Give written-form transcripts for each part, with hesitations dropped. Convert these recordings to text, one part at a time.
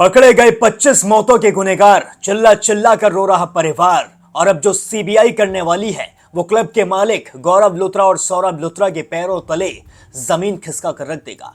पकड़े गए 25 मौतों के गुनहगार, चिल्ला चिल्ला कर रो रहा परिवार। और अब जो सीबीआई करने वाली है वो क्लब के मालिक गौरव लुथरा और सौरभ लुथरा के पैरों तले जमीन खिसका कर रख देगा।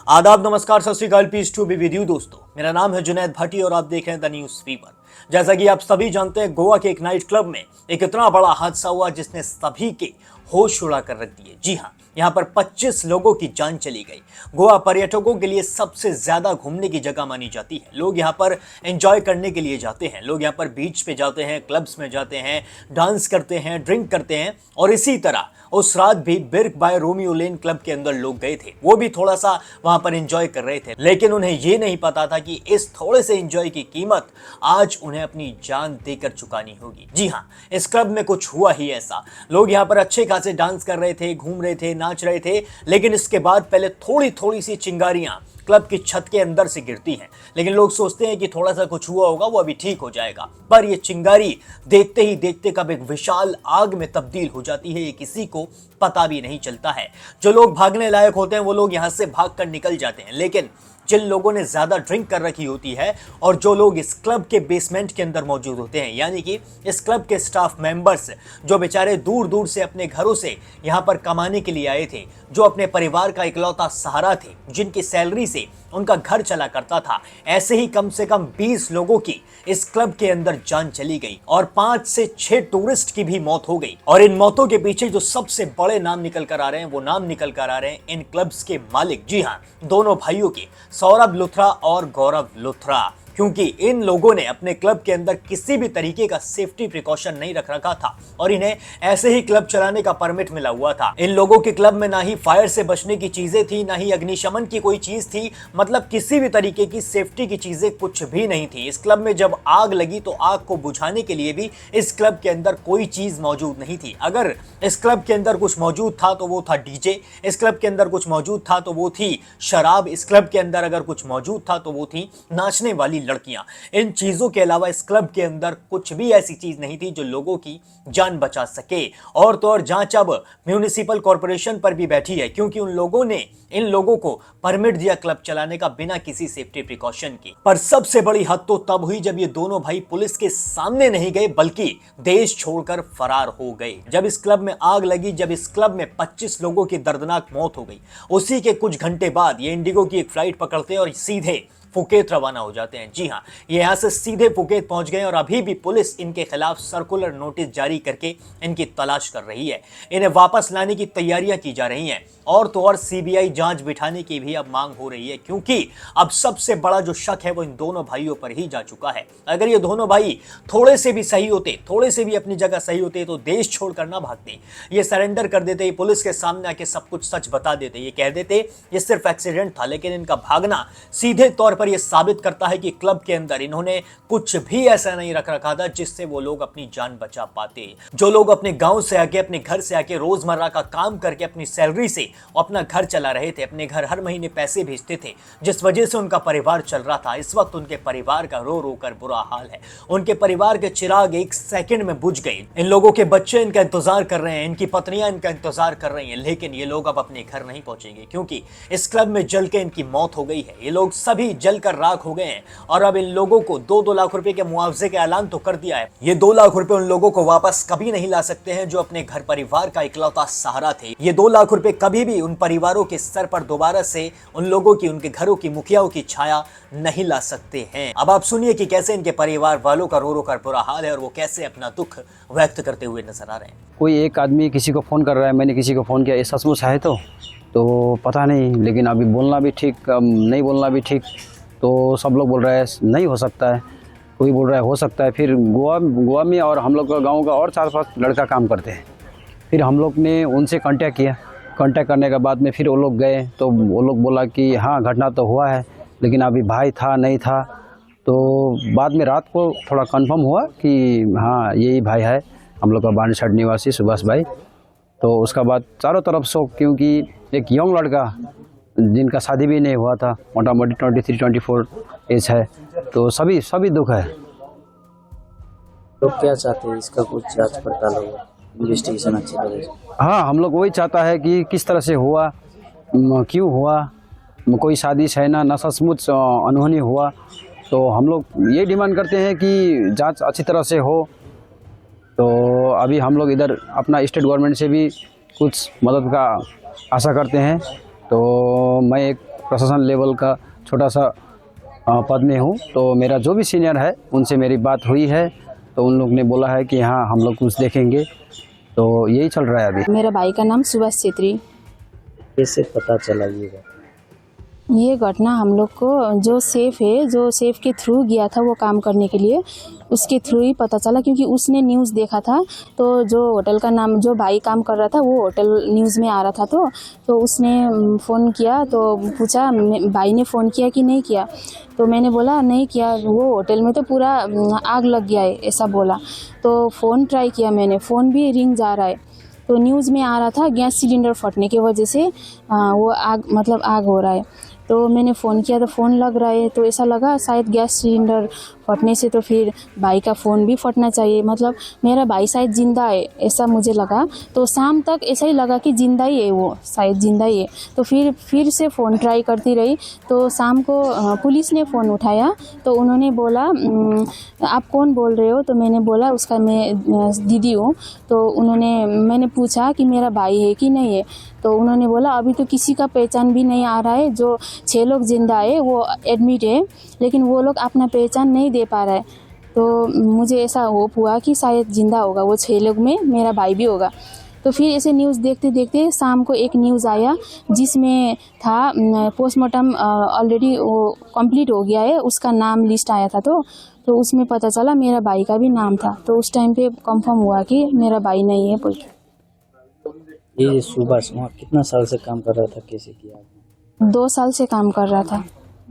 आदाब, नमस्कार, सत श्री अकाल, peace to be with you. दोस्तों, मेरा नाम है जुनैद भट्टी और आप देख रहे हैं द न्यूज फीवर। जैसा कि आप सभी जानते हैं, गोवा के एक नाइट क्लब में एक इतना बड़ा हादसा हुआ जिसने सभी के होश उड़ा कर रख दिए। जी हाँ, यहाँ पर 25 लोगों की जान चली गई। गोवा पर्यटकों के लिए सबसे ज्यादा घूमने की जगह मानी जाती है। लोग यहाँ पर एंजॉय करने के लिए जाते हैं। लोग यहाँ पर बीच पे जाते हैं, क्लब्स में जाते हैं, डांस करते हैं, ड्रिंक करते हैं। और इसी तरह उस रात भी Virk by Romeo Lane club के अंदर लोग गए थे। वो भी थोड़ा सा वहां पर एंजॉय कर रहे थे, लेकिन उन्हें ये नहीं पता था कि इस थोड़े से एंजॉय की कीमत आज उन्हें अपनी जान देकर चुकानी होगी। जी हाँ, इस क्लब में कुछ हुआ ही ऐसा। लोग यहाँ पर अच्छे खासे डांस कर रहे थे, घूम रहे थे, नाच रहे थे, लेकिन इसके बाद पहले थोड़ी थोड़ी सी चिंगारियां क्लब की छत के अंदर से गिरती हैं। लेकिन लोग सोचते हैं कि थोड़ा सा कुछ हुआ होगा, वो अभी ठीक हो जाएगा। पर ये चिंगारी देखते ही देखते कब एक विशाल आग में तब्दील हो जाती है, ये किसी को पता भी नहीं चलता है। जो लोग भागने लायक होते हैं वो लोग यहाँ से भागकर निकल जाते हैं, लेकिन जिन लोगों ने ज्यादा ड्रिंक कर रखी होती है और जो लोग इस क्लब के बेसमेंट के अंदर मौजूद होते हैं, यानी कि इस क्लब के स्टाफ मेंबर्स, जो बेचारे दूर दूर से अपने घरों से यहाँ पर कमाने के लिए आए थे, जो अपने परिवार का इकलौता सहारा थे, जिनकी सैलरी से उनका घर चला करता था, ऐसे ही कम से कम 20 लोगों की इस क्लब के अंदर जान चली गई और 5 से 6 टूरिस्ट की भी मौत हो गई। और इन मौतों के पीछे जो सबसे बड़े नाम निकल कर आ रहे हैं, वो नाम निकल कर आ रहे हैं इन क्लब्स के मालिक। जी हाँ, दोनों भाइयों के, सौरभ लुथरा और गौरव लुथरा। क्योंकि इन लोगों ने अपने क्लब के अंदर किसी भी तरीके का सेफ्टी प्रिकॉशन नहीं रख रखा था और इन्हें ऐसे ही क्लब चलाने का परमिट मिला हुआ था। इन लोगों के क्लब में ना ही फायर से बचने की चीजें थी, ना ही अग्निशमन की कोई चीज थी, मतलब किसी भी तरीके की सेफ्टी की चीजें कुछ भी नहीं थी। इस क्लब में जब आग लगी तो आग को बुझाने के लिए भी इस क्लब के अंदर कोई चीज मौजूद नहीं थी। अगर इस क्लब के अंदर कुछ मौजूद था तो वो था डीजे, इस क्लब के अंदर कुछ मौजूद था तो वो थी शराब, इस क्लब के अंदर अगर कुछ मौजूद था तो वो थी नाचने वाली लड़कियां। इन चीजों के अलावा इस क्लब के अंदर कुछ भी ऐसी चीज नहीं थी जो लोगों की जान बचा सके। और तो और जांच अब म्युनिसिपल कॉर्पोरेशन पर भी बैठी है, क्योंकि उन लोगों ने इन लोगों को परमिट दिया क्लब चलाने का बिना किसी सेफ्टी प्रिकॉशन की। पर सबसे बड़ी हद तो तब हुई जब ये दोनों भाई पुलिस के सामने नहीं गए, बल्कि देश छोड़कर फरार हो गए। जब इस क्लब में आग लगी, जब इस क्लब में 25 लोगों की दर्दनाक मौत हो गई, उसी के कुछ घंटे बाद ये इंडिगो की एक फ्लाइट पकड़ते हैं और सीधे फुकेत रवाना हो जाते हैं। जी हाँ, ये यहाँ से सीधे फुकेत पहुंच गए और अभी भी पुलिस इनके खिलाफ सर्कुलर नोटिस जारी करके इनकी तलाश कर रही है। इन्हें वापस लाने की तैयारियां की जा रही हैं और तो और सीबीआई जांच बिठाने की भी अब मांग हो रही है, क्योंकि अब सबसे बड़ा जो शक है वो इन दोनों भाइयों पर ही जा चुका है। अगर ये दोनों भाई थोड़े से भी सही होते, थोड़े से भी अपनी जगह सही होते, तो देश छोड़कर ना भागते, ये सरेंडर कर देते, ये पुलिस के सामने आके सब कुछ सच बता देते, ये कह देते ये सिर्फ एक्सीडेंट था। लेकिन इनका भागना सीधे तौर पर यह साबित करता है कि क्लब के अंदर इन्होंने कुछ भी ऐसा नहीं रख रखा था जिससे वो लोग अपनी जान बचा पाते। जो लोग अपने गांव से आके, अपने घर से आके रोजमर्रा का काम करके अपनी सैलरी से अपना घर चला रहे थे, अपने घर हर महीने पैसे भेजते थे, जिस वजह से उनका परिवार चल रहा था, इस वक्त उनके परिवार का रो रो कर बुरा हाल है। उनके परिवार के चिराग एक सेकंड में बुझ गए। इन लोगों के बच्चे इनका इंतजार कर रहे हैं, इनकी पत्नियां इनका इंतजार कर रही हैं, लेकिन ये लोग अब अपने घर नहीं पहुंचेंगे, क्योंकि इस क्लब में जल के इनकी मौत हो गई है। ये लोग सभी जलकर राख हो गए हैं और अब इन लोगों को 2-2 लाख रुपए के मुआवजे का ऐलान तो कर दिया है। ये 2 लाख रुपए उन लोगों को वापस कभी नहीं ला सकते हैं जो अपने घर परिवार का इकलौता सहारा थे। ये 2 लाख रुपए कभी भी उन परिवारों के सर पर दोबारा से उन लोगों की, उनके घरों की मुखियाओं की छाया नहीं ला सकते हैं। अब आप सुनिए कि कैसे इनके परिवार वालों का रो रो कर बुरा हाल है और वो कैसे अपना दुख व्यक्त करते हुए नजर आ रहे हैं। कोई एक आदमी किसी को फ़ोन कर रहा है, मैंने किसी को फ़ोन किया, ये सचमुच है तो पता नहीं, लेकिन अभी बोलना भी ठीक, नहीं बोलना भी ठीक। तो सब लोग बोल रहे हैं नहीं हो सकता है, कोई बोल रहा है हो सकता है। फिर गोवा में और हम लोग का गाँव का और 4-5 लड़का काम करते हैं। फिर हम लोग ने उनसे कांटेक्ट किया, कांटेक्ट करने के बाद में फिर वो लोग गए तो वो लोग बोला कि हाँ घटना तो हुआ है, लेकिन अभी भाई था नहीं था। तो बाद में रात को थोड़ा कंफर्म हुआ कि हाँ यही भाई है, हम लोग का बांडीछड़ निवासी सुभाष भाई। तो उसका बाद चारों तरफ शोक, क्योंकि एक यंग लड़का जिनका शादी भी नहीं हुआ था, मोटा मोटी 23-24 एज है, तो सभी दुख है। लोग क्या चाहते हैं, इसका कुछ जांच पड़ताल हो, इन्वेस्टिगेशन अच्छी तरह से। हाँ, हम लोग वही चाहता है कि किस तरह से हुआ, क्यों हुआ, कोई साजिश है ना सचमुच अनहोनी हुआ, तो हम लोग ये डिमांड करते हैं कि जांच अच्छी तरह से हो। तो अभी हम लोग इधर अपना स्टेट गवर्नमेंट से भी कुछ मदद का आशा करते हैं। तो मैं एक प्रशासन लेवल का छोटा सा पद में हूँ, तो मेरा जो भी सीनियर है उनसे मेरी बात हुई है, तो उन लोग ने बोला है कि हाँ हम लोग कुछ देखेंगे। तो यही चल रहा है अभी। मेरा भाई का नाम सुभाष छेत्री। कैसे पता चला ये घटना हम लोग को जो सेफ के थ्रू गया था वो काम करने के लिए, उसके थ्रू ही पता चला, क्योंकि उसने न्यूज़ देखा था। तो जो होटल का नाम, जो भाई काम कर रहा था वो होटल न्यूज़ में आ रहा था, तो उसने फ़ोन किया, तो पूछा भाई ने फ़ोन किया कि नहीं किया। तो मैंने बोला नहीं किया, वो होटल में तो पूरा आग लग गया है ऐसा बोला। तो फ़ोन ट्राई किया मैंने, फ़ोन भी रिंग जा रहा है। तो न्यूज़ में आ रहा था गैस सिलेंडर फटने की वजह से वो आग हो रहा है। तो मैंने फ़ोन किया तो फ़ोन लग रहा है, तो ऐसा लगा शायद गैस सिलेंडर फटने से तो फिर भाई का फ़ोन भी फटना चाहिए, मतलब मेरा भाई शायद ज़िंदा है ऐसा मुझे लगा। तो शाम तक ऐसा ही लगा कि ज़िंदा ही है, वो शायद ज़िंदा ही है। तो फिर से फ़ोन ट्राई करती रही। तो शाम को पुलिस ने फ़ोन उठाया, तो उन्होंने बोला आप कौन बोल रहे हो। तो मैंने बोला उसका मैं दीदी हूँ। तो मैंने पूछा कि मेरा भाई है कि नहीं है। तो उन्होंने बोला अभी तो किसी का पहचान भी नहीं आ रहा है, जो 6 लोग ज़िंदा है वो एडमिट है, लेकिन वो लोग अपना पहचान नहीं दे पा रहा है। तो मुझे ऐसा होप हुआ कि शायद ज़िंदा होगा वो 6 लोग में मेरा भाई भी होगा। तो फिर ऐसे न्यूज़ देखते देखते शाम को एक न्यूज़ आया जिसमें था पोस्टमार्टम ऑलरेडी वो कंप्लीट हो गया है, उसका नाम लिस्ट आया था। तो उसमें पता चला मेरा भाई का भी नाम था। तो उस टाइम पे कंफर्म हुआ कि मेरा भाई नहीं है बोल के। ये सुभाष वहाँ कितना साल से काम कर रहा था, कैसे किया आपने? 2 साल से काम कर रहा था।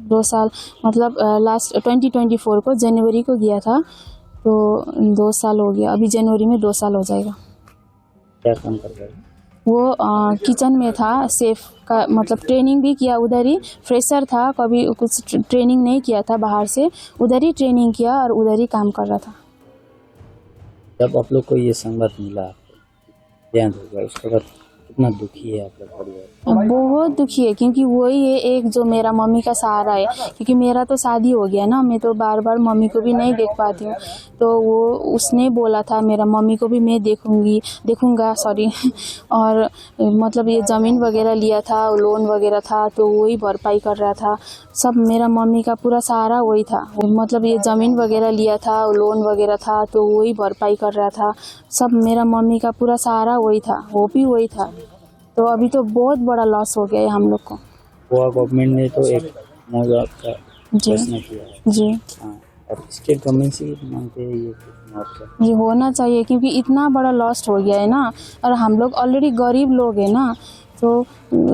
2 साल मतलब लास्ट 2024 को जनवरी को गया था, तो 2 साल हो गया। अभी जनवरी में 2 साल हो जाएगा। क्या काम कर रहा है? वो किचन में था, सेफ का मतलब ट्रेनिंग भी किया उधर ही। फ्रेशर था, कभी कुछ ट्रेनिंग नहीं किया था बाहर से, उधर ही ट्रेनिंग किया और उधर ही काम कर रहा था। जब आप लोग को ये संबाद मिला, देहांत हो गया, उसके बाद कितना दुखी है आप लोग परिवार? बहुत दुखी है, क्योंकि वही है एक जो मेरा मम्मी का सहारा है। क्योंकि मेरा तो शादी हो गया ना, मैं तो बार बार मम्मी को भी नहीं देख पाती हूँ। तो वो उसने बोला था मेरा मम्मी को भी मैं देखूँगा और मतलब ये ज़मीन वगैरह लिया था, लोन वगैरह था, तो वही भरपाई कर रहा था। सब मेरा मम्मी का पूरा सहारा वही था, मतलब ये ज़मीन वगैरह लिया था, लोन वगैरह था, तो वही भरपाई कर रहा था। सब मेरा मम्मी का पूरा सहारा वही था, वो भी वही था। तो अभी तो बहुत बड़ा लॉस हो गया है हम लोग को। गोवा गवर्नमेंट ने तो एक मुआवजा का जी घोषणा किया है। जी हाँ, और स्टेट गवर्नमेंट से भी मांगते हैं ये मुआवजा। ये होना चाहिए, क्योंकि इतना बड़ा लॉस हो गया है ना, और हम लोग ऑलरेडी गरीब लोग हैं ना, तो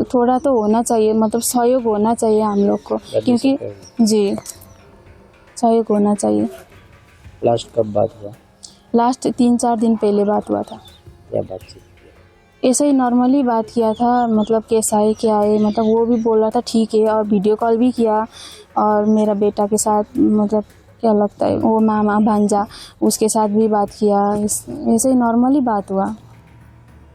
थोड़ा तो होना चाहिए, मतलब सहयोग होना चाहिए हम लोग को, क्योंकि जी सहयोग होना चाहिए। लास्ट कब बात हुआ? लास्ट 3-4 दिन पहले बात हुआ था। क्या बातचीत? ऐसे ही नॉर्मली बात किया था, मतलब कैसा है क्या है, मतलब वो भी बोल रहा था ठीक है, और वीडियो कॉल भी किया। और मेरा बेटा के साथ मतलब क्या लगता है वो मामा भांजा, उसके साथ भी बात किया। ऐसे ही नॉर्मली बात हुआ।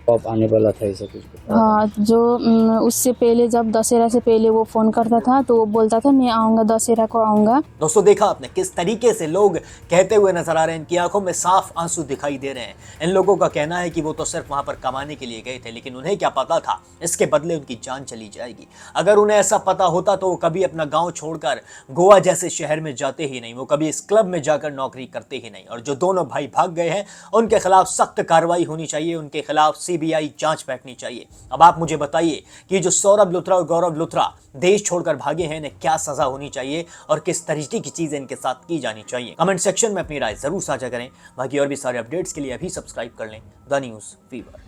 कब आने वाला था ऐसा कुछ पता? हाँ, जो उससे पहले जब दशहरा से पहले वो फ़ोन करता था, तो वो बोलता था मैं आऊँगा, दशहरा को आऊँगा। दोस्तों देखा आपने किस तरीके से लोग कहते हुए नजर आ रहे हैं, इनकी आंखों में साफ आंसू दिखाई दे रहे हैं। इन लोगों का कहना है कि वो तो सिर्फ वहां पर कमाने के लिए गए थे, लेकिन उन्हें क्या पता था इसके बदले उनकी जान चली जाएगी। अगर उन्हें ऐसा पता होता तो वो कभी अपना गाँव छोड़कर गोवा जैसे शहर में जाते ही नहीं, वो कभी इस क्लब में जाकर नौकरी करते ही नहीं। और जो दोनों भाई भाग गए हैं उनके खिलाफ सख्त कार्रवाई होनी चाहिए, उनके खिलाफ CBI जांच बैठनी चाहिए। अब आप मुझे बताइए कि जो सौरभ लुथरा और गौरव लुथरा देश छोड़कर भागे हैं, इन्हें क्या सजा होनी चाहिए और किस तरीके की चीजें इनके साथ की जानी चाहिए। कमेंट सेक्शन में अपनी राय जरूर साझा करें। बाकी और भी सारे अपडेट्स के लिए अभी सब्सक्राइब कर लें द न्यूज़ फीवर।